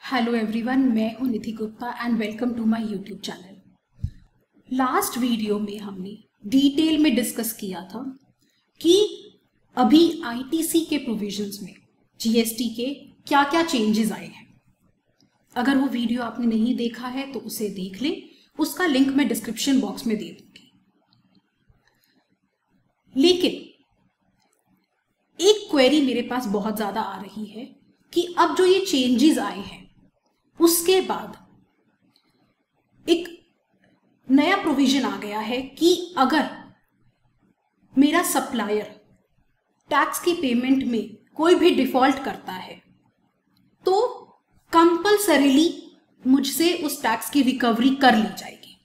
Hello everyone, मैं हूं Nidhi Gupta and welcome to my YouTube channel. Last video में हमने डिटेल में डिस्कस किया था कि अभी आईटीसी के प्रोविजंस में जीएसटी के क्या क्या चेंजेस आए हैं। अगर वो वीडियो आपने नहीं देखा है तो उसे देख लें, उसका लिंक मैं डिस्क्रिप्शन बॉक्स में दे दूंगी। लेकिन एक क्वेरी मेरे पास बहुत ज्यादा आ रही है कि अब जो ये चेंजेस आए हैं उसके बाद एक नया प्रोविजन आ गया है कि अगर मेरा सप्लायर टैक्स की पेमेंट में कोई भी डिफॉल्ट करता है तो कंपल्सरीली मुझसे उस टैक्स की रिकवरी कर ली जाएगी।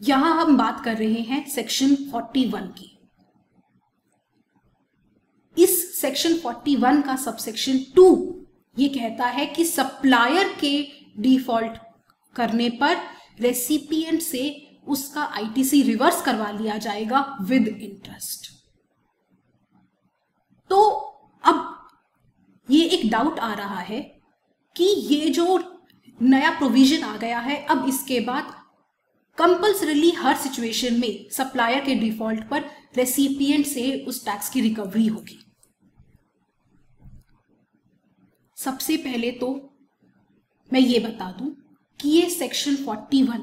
यहां हम बात कर रहे हैं सेक्शन 41 की। इस सेक्शन 41 का सबसेक्शन 2 ये कहता है कि सप्लायर के डिफॉल्ट करने पर रेसिपिएंट से उसका आईटीसी रिवर्स करवा लिया जाएगा विद इंटरेस्ट। तो अब ये एक डाउट आ रहा है कि ये जो नया प्रोविजन आ गया है, अब इसके बाद कंपल्सरीली हर सिचुएशन में सप्लायर के डिफॉल्ट पर रेसिपिएंट से उस टैक्स की रिकवरी होगी। सबसे पहले तो मैं ये बता दूं कि ये सेक्शन 41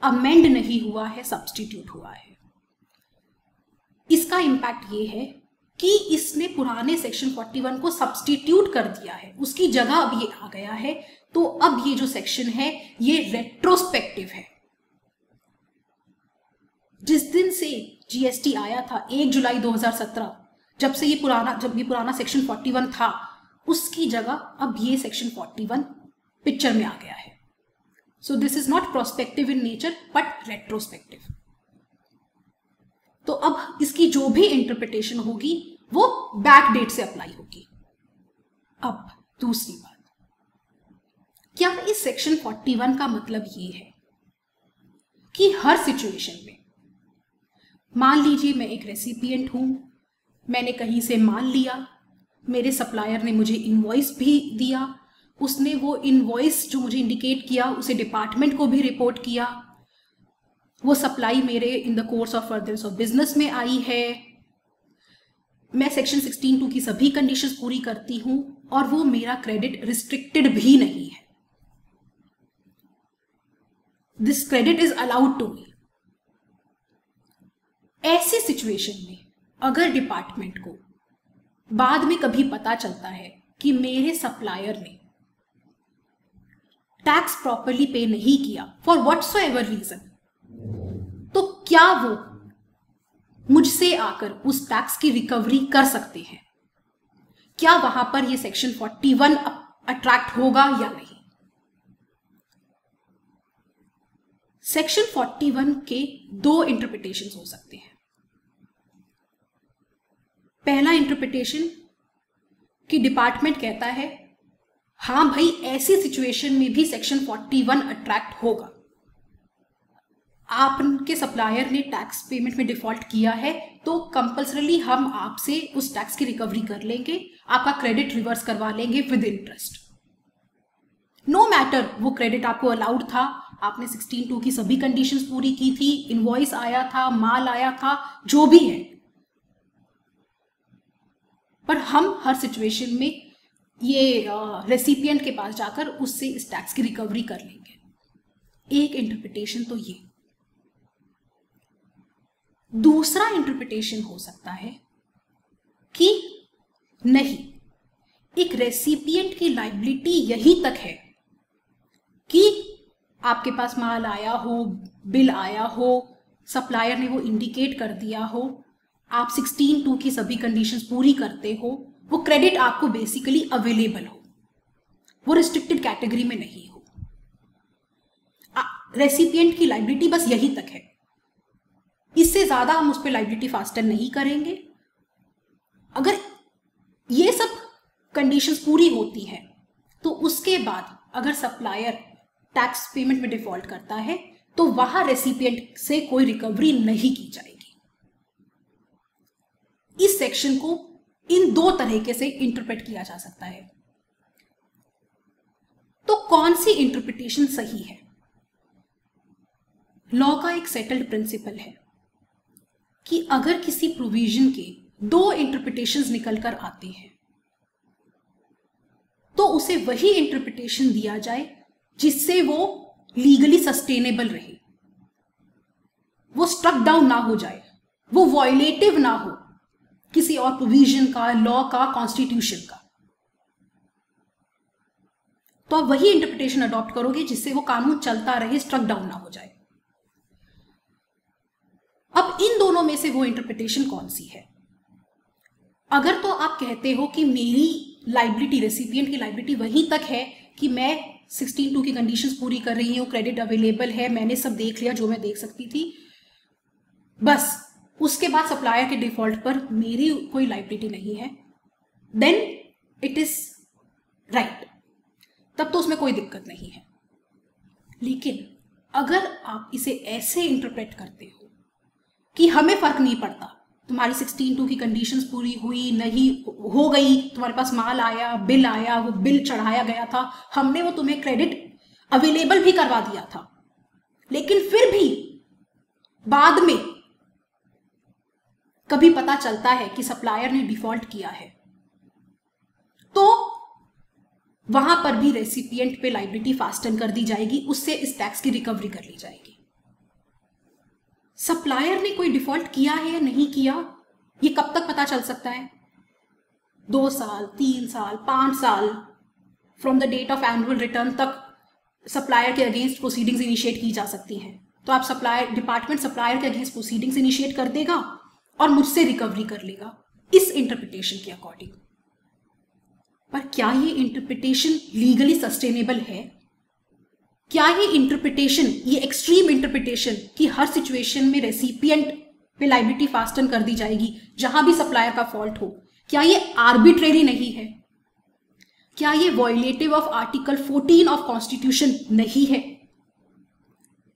अमेंड नहीं हुआ है, सब्स्टिट्यूट हुआ है। इसका इंपैक्ट ये है कि इसने पुराने सेक्शन 41 को सब्स्टिट्यूट कर दिया है, उसकी जगह अब ये आ गया है। तो अब ये जो सेक्शन है ये रेट्रोस्पेक्टिव है। जिस दिन से जीएसटी आया था 1 जुलाई 2017, जब ये पुराना सेक्शन 41 था, उसकी जगह अब ये सेक्शन 41 पिक्चर में आ गया है। So this is not prospective in nature but retrospective. तो अब इसकी जो भी इंटरप्रिटेशन होगी वो बैक डेट से अप्लाई होगी। अब दूसरी बात, क्या इस सेक्शन 41 का मतलब ये है कि हर सिचुएशन में, मान लीजिए मैं एक रेसिपिएंट हूं, मैंने कहीं से माल लिया, मेरे सप्लायर ने मुझे इनवॉइस भी दिया, उसने वो इनवॉइस जो मुझे इंडिकेट किया उसे डिपार्टमेंट को भी रिपोर्ट किया, वो सप्लाई मेरे in the course of furtherance of business में आई है, मैं सेक्शन 16(2) की सभी कंडीशंस पूरी करती हूं और वो मेरा क्रेडिट रिस्ट्रिक्टेड भी नहीं है, this credit is allowed to me. ऐसी सिचुएशन में अगर डिपार्टमेंट को बाद में कभी पता चलता है कि मेरे सप्लायर ने टैक्स प्रॉपरली पे नहीं किया फॉर व्हाटसोएवर रीजन, तो क्या वो मुझसे आकर उस टैक्स की रिकवरी कर सकते हैं? क्या वहां पर ये सेक्शन 41 अट्रैक्ट होगा या नहीं? सेक्शन 41 के दो इंटरप्रिटेशंस हो सकते हैं। पहला इंटरप्रिटेशन कि डिपार्टमेंट कहता है हां भाई, ऐसी सिचुएशन में भी सेक्शन 41 अट्रैक्ट होगा। आपके सप्लायर ने टैक्स पेमेंट में डिफॉल्ट किया है तो कंपल्सरीली हम आपसे उस टैक्स की रिकवरी कर लेंगे, आपका क्रेडिट रिवर्स करवा लेंगे विद इंटरेस्ट। नो मैटर वो क्रेडिट आपको अलाउड था, आपने 16(2) की सभी कंडीशंस पूरी की थी, इनवॉइस आया था, माल आया था, जो भी है, पर हम हर सिचुएशन में ये रेसिपिएंट के पास जाकर उससे इस टैक्स की रिकवरी कर लेंगे। एक इंटरप्रिटेशन तो ये। दूसरा इंटरप्रिटेशन हो सकता है कि नहीं, एक रेसिपिएंट की लायबिलिटी यहीं तक है कि आपके पास माल आया हो, बिल आया हो, सप्लायर ने वो इंडिकेट कर दिया हो, आप 16(2) की सभी कंडीशंस पूरी करते हो, वो क्रेडिट आपको बेसिकली अवेलेबल हो, वो रिस्ट्रिक्टेड कैटेगरी में नहीं हो। रेसिपिएंट की लायबिलिटी बस यहीं तक है, इससे ज्यादा हम उस पर लायबिलिटी फास्टर नहीं करेंगे। अगर ये सब कंडीशंस पूरी होती है तो उसके बाद अगर सप्लायर टैक्स पेमेंट में डिफॉल्ट करता है तो वहां रेसिपिएंट से कोई रिकवरी नहीं की जाएगी। इस सेक्शन को इन दो तरीके से इंटरप्रेट किया जा सकता है। तो कौन सी इंटरप्रिटेशन सही है? लॉ का एक सेटल्ड प्रिंसिपल है कि अगर किसी प्रोविजन के दो इंटरप्रिटेशंस निकल कर आते हैं तो उसे वही इंटरप्रिटेशन दिया जाए जिससे वो लीगली सस्टेनेबल रहे, वो स्ट्रक डाउन ना हो जाए, वो वॉयलेटिव ना हो किसी और प्रोविजन का, लॉ का, कॉन्स्टिट्यूशन का। तो आप वही इंटरप्रिटेशन अडॉप्ट करोगे जिससे वो कानून चलता रहे, स्ट्रक डाउन ना हो जाए। अब इन दोनों में से वो इंटरप्रिटेशन कौन सी है? अगर तो आप कहते हो कि मेरी लाइबिलिटी, रेसिपिएंट की लाइबिलिटी वहीं तक है कि मैं 16(2) की कंडीशंस पूरी कर रही हूँ, क्रेडिट अवेलेबल है, मैंने सब देख लिया जो मैं देख सकती थी, बस उसके बाद सप्लायर के डिफॉल्ट पर मेरी कोई लाइबिलिटी नहीं है, देन इट इज राइट, तब तो उसमें कोई दिक्कत नहीं है। लेकिन अगर आप इसे ऐसे इंटरप्रेट करते हो कि हमें फर्क नहीं पड़ता, तुम्हारी 16(2) की कंडीशंस पूरी हुई नहीं हो गई, तुम्हारे पास माल आया, बिल आया, वो बिल चढ़ाया गया था, हमने वो तुम्हें क्रेडिट अवेलेबल भी करवा दिया था, लेकिन फिर भी बाद में कभी पता चलता है कि सप्लायर ने डिफॉल्ट किया है, तो वहां पर भी रेसिपिएंट पे लाइबिलिटी फास्टन कर दी जाएगी, उससे इस टैक्स की रिकवरी कर ली जाएगी। सप्लायर ने कोई डिफॉल्ट किया है या नहीं किया, ये कब तक पता चल सकता है? 2 साल, 3 साल, 5 साल from the date of annual return तक सप्लायर के अगेंस्ट प्रोसीडिंग्स इनिशिएट की जा सकती हैं। तो आप डिपार्टमेंट सप्लायर के अगेंस्ट प्रोसीडिंग्स इनिशिएट कर देगा और मुझसे रिकवरी कर लेगा इस इंटरप्रिटेशन के अकॉर्डिंग। पर क्या ये इंटरप्रिटेशन लीगली सस्टेनेबल है? क्या ये इंटरप्रिटेशन, ये एक्सट्रीम इंटरप्रिटेशन कि हर सिचुएशन में रेसिपिएंट पे लाइबिलिटी फास्टन कर दी जाएगी जहां भी सप्लायर का फॉल्ट हो, क्या ये आर्बिट्रेरी नहीं है? क्या ये violative of article 14 of constitution नहीं है?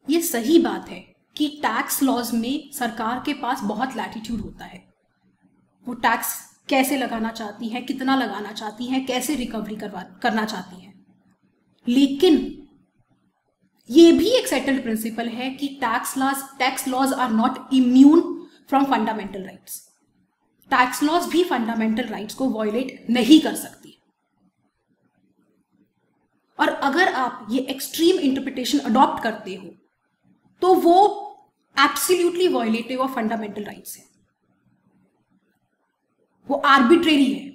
ये सही बात है कि टैक्स लॉज में सरकार के पास बहुत लैटिट्यूड होता है, वो टैक्स कैसे लगाना चाहती है, कितना लगाना चाहती है, कैसे रिकवरी करना चाहती है। लेकिन ये भी एक सेटल्ड प्रिंसिपल है कि tax laws are not immune from fundamental rights. Tax laws भी फंडामेंटल राइट्स को वॉयलेट नहीं कर सकती। और अगर आप ये एक्सट्रीम इंटरप्रिटेशन अडॉप्ट करते हो तो वो absolutely violative of fundamental rights है, वो आर्बिट्रेरी है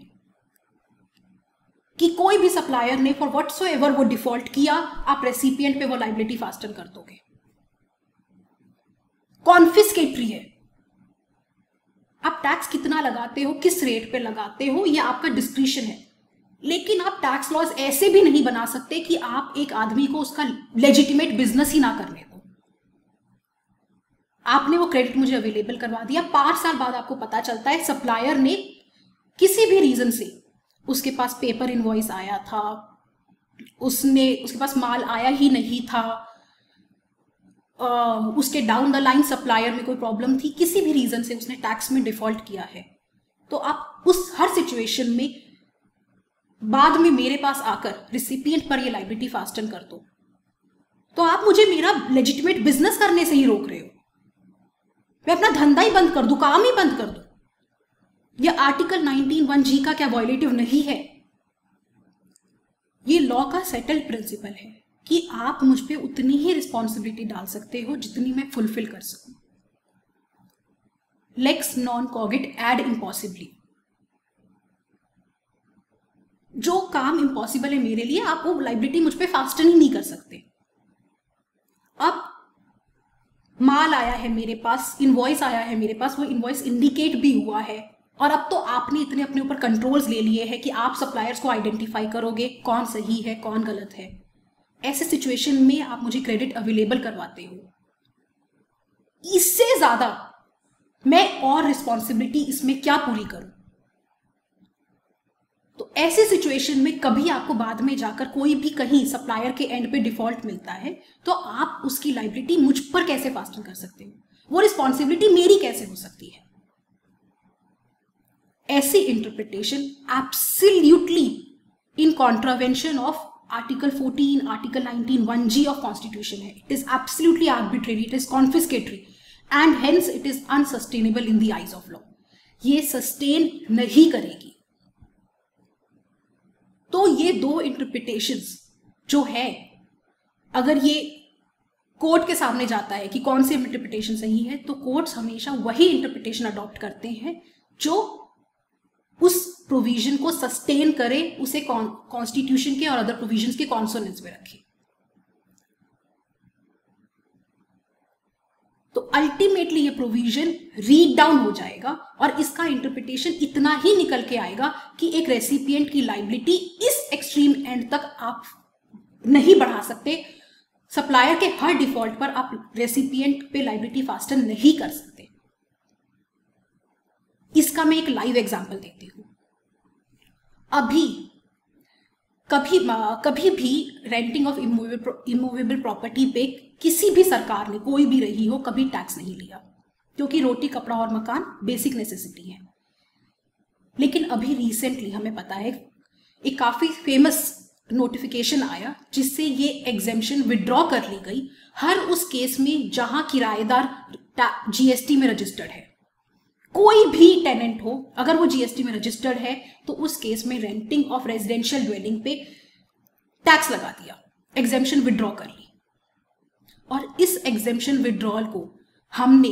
कि कोई भी सप्लायर ने फॉर व्हाटसोएवर वो डिफॉल्ट किया, आप रेसिपिएंट पे वो लाइबिलिटी फास्टन कर दोगे। कॉन्फिस्केटरी है, आप टैक्स कितना लगाते हो, किस रेट पे लगाते हो, ये आपका डिस्क्रिशन है। लेकिन आप टैक्स लॉज ऐसे भी नहीं बना सकते कि आप एक आदमी को उसका लेजिटिमेट बिजनेस ही ना करने दो। आपने वो क्रेडिट मुझे अवेलेबल करवा दिया, 5 साल बाद आपको पता चलता है सप्लायर ने किसी भी रीजन से, उसके पास पेपर इनवॉइस आया था, उसके पास माल आया ही नहीं था, उसके डाउन द लाइन सप्लायर में कोई प्रॉब्लम थी, किसी भी रीजन से उसने टैक्स में डिफॉल्ट किया है, तो आप उस हर सिचुएशन में बाद में मेरे पास आकर रिसिपिएंट पर ये लाइबिलिटी फास्टन कर दो, तो आप मुझे मेरा लेजिटिमेट बिजनेस करने से ही रोक रहे हो। मैं अपना धंधा ही बंद कर दूं, काम ही बंद कर दूं। यह आर्टिकल 19(1)(g) का क्या वॉयलेटिव नहीं है? ये लॉ का सेटल्ड प्रिंसिपल है कि आप मुझ पे उतनी ही रिस्पॉन्सिबिलिटी डाल सकते हो जितनी मैं फुलफिल कर सकूं। लेक्स नॉन कॉगिट एड इम्पॉसिबली, जो काम इम्पॉसिबल है मेरे लिए, आप वो लाइबिलिटी मुझ पे फास्टन ही नहीं कर सकते। अब माल आया है मेरे पास, इनवॉइस आया है मेरे पास, वो इनवॉइस इंडिकेट भी हुआ है, और अब तो आपने इतने अपने ऊपर कंट्रोल्स ले लिए हैं कि आप सप्लायर्स को आइडेंटिफाई करोगे कौन सही है कौन गलत है। ऐसे सिचुएशन में आप मुझे क्रेडिट अवेलेबल करवाते हो, इससे ज्यादा मैं और रिस्पॉन्सिबिलिटी इसमें क्या पूरी करूं? तो ऐसी सिचुएशन में कभी आपको बाद में जाकर कोई भी कहीं सप्लायर के एंड पे डिफॉल्ट मिलता है तो आप उसकी लाइबिलिटी मुझ पर कैसे फास्टन कर सकते हो? वो रिस्पॉन्सिबिलिटी मेरी कैसे हो सकती है? ऐसी interpretation absolutely in contravention of article 14, article 19, 1G of constitution है. It is absolutely arbitrary, it is confiscatory and hence it is unsustainable in the eyes of law. ये सस्टेन नहीं करेगी. तो ये दो इंटरप्रिटेशंस जो है, अगर ये कोर्ट के सामने जाता है कि कौन सी इंटरप्रिटेशन सही है, तो कोर्ट्स हमेशा वही इंटरप्रिटेशन अडॉप्ट करते हैं जो उस प्रोविजन को सस्टेन करे, उसे कॉन्स्टिट्यूशन के और अदर प्रोविजंस के कॉन्सोनेंस में रखे. तो अल्टीमेटली ये प्रोविजन रीड डाउन हो जाएगा और इसका इंटरप्रिटेशन इतना ही निकल के आएगा कि एक रेसिपिएंट की लायबिलिटी इस एक्सट्रीम एंड तक आप नहीं बढ़ा सकते. सप्लायर के हर डिफॉल्ट पर आप रेसिपिएंट पे लायबिलिटी फास्टन नहीं कर सकते. इसका मैं एक लाइव एग्जांपल देती हूं. अभी कभी भी रेंटिंग ऑफ इमूवेबल प्रॉपर्टी पे किसी भी सरकार ने, कोई भी रही हो, कभी टैक्स नहीं लिया, क्योंकि रोटी, कपड़ा और मकान बेसिक नेसेसिटी है. लेकिन अभी रिसेंटली हमें पता है एक काफी फेमस नोटिफिकेशन आया जिससे ये एग्जेम्पशन विड्रॉ कर ली गई हर उस केस में जहां किराएदार जीएसटी में रजिस्टर्ड है. कोई भी टेनेंट हो, अगर वो जीएसटी में रजिस्टर्ड है तो उस केस में रेंटिंग ऑफ रेजिडेंशियल ड्वेलिंग पे टैक्स लगा दिया, एग्जेम्पशन विड्रॉ कर ली. और इस एग्जेम्पशन विड्रॉल को हमने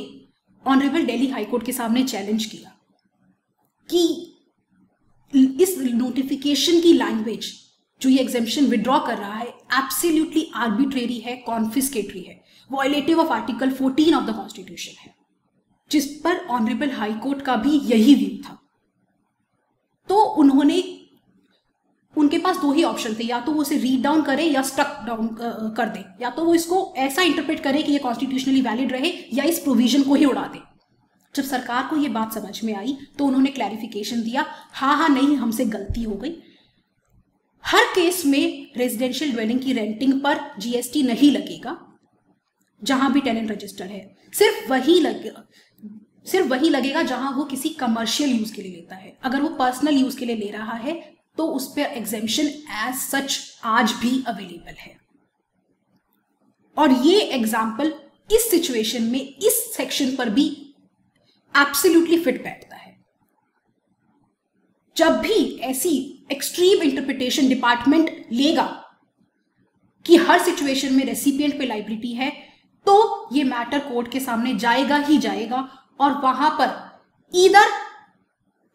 ऑनरेबल दिल्ली हाई कोर्ट के सामने चैलेंज किया कि इस नोटिफिकेशन की लैंग्वेज जो ये एग्जेम्पशन विड्रॉ कर रहा है एब्सोल्युटली आर्बिट्रेरी है, कॉन्फिस्केटरी है, violative of article 14 of the constitution है, जिस पर ऑनरेबल हाई कोर्ट का भी यही व्यू था. तो उनके पास दो ही ऑप्शन थे, या तो वो उसे रीड डाउन करे या स्ट्रक डाउन कर दे, या तो वो इसको ऐसा इंटरप्रेट करे कि ये कॉन्स्टिट्यूशनली वैलिड रहे या इस प्रोविजन को ही उड़ा दे. जब सरकार को ये बात समझ में आई तो उन्होंने क्लैरिफिकेशन दिया, हाँ नहीं, हमसे गलती हो गई. हर केस में रेजिडेंशियल ड्वेलिंग की रेंटिंग पर जीएसटी नहीं लगेगा जहां भी टेनेंट रजिस्टर्ड है. सिर्फ वही लगेगा जहां वो किसी कमर्शियल यूज के लिए लेता है. अगर वो पर्सनल यूज के लिए ले रहा है तो उस पर एग्जेम्पशन एज सच आज भी अवेलेबल है. और ये एग्जाम्पल इस सिचुएशन में, इस सेक्शन पर भी एब्सोल्युटली फिट बैठता है. जब भी ऐसी एक्सट्रीम इंटरप्रिटेशन डिपार्टमेंट लेगा कि हर सिचुएशन में रेसिपिएंट पे लायबिलिटी है, तो ये मैटर कोर्ट के सामने जाएगा ही जाएगा. और वहां पर ईदर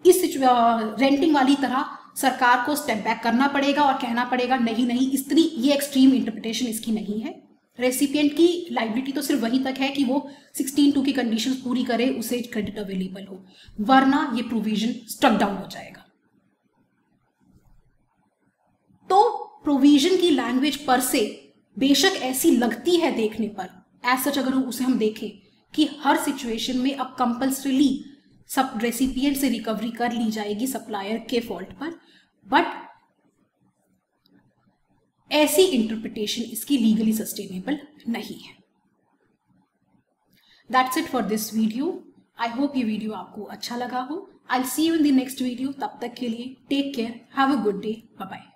इस रेंटिंग वाली तरह सरकार को स्टेप बैक करना पड़ेगा और कहना पड़ेगा नहीं, ये एक्सट्रीम इंटरप्रिटेशन इसकी नहीं है. रेसिपिएंट की लायबिलिटी तो सिर्फ वहीं तक है कि वो 16(2) की कंडीशंस पूरी करे, उसे क्रेडिट अवेलेबल हो, वरना ये प्रोविजन स्ट्रक डाउन हो जाएगा. तो प्रोविजन की लैंग्वेज पर से बेशक ऐसी लगती है देखने पर, एज सच अगर उसे हम देखें कि हर सिचुएशन में अब कंपल्सरीली सब रेसिपिएंट से रिकवरी कर ली जाएगी सप्लायर के फॉल्ट पर, बट ऐसी इंटरप्रिटेशन इसकी लीगली सस्टेनेबल नहीं है. That's it for this video. I hope ये वीडियो आपको अच्छा लगा हो. I will see you in the next video. तब तक के लिए take care, have a good day, bye bye.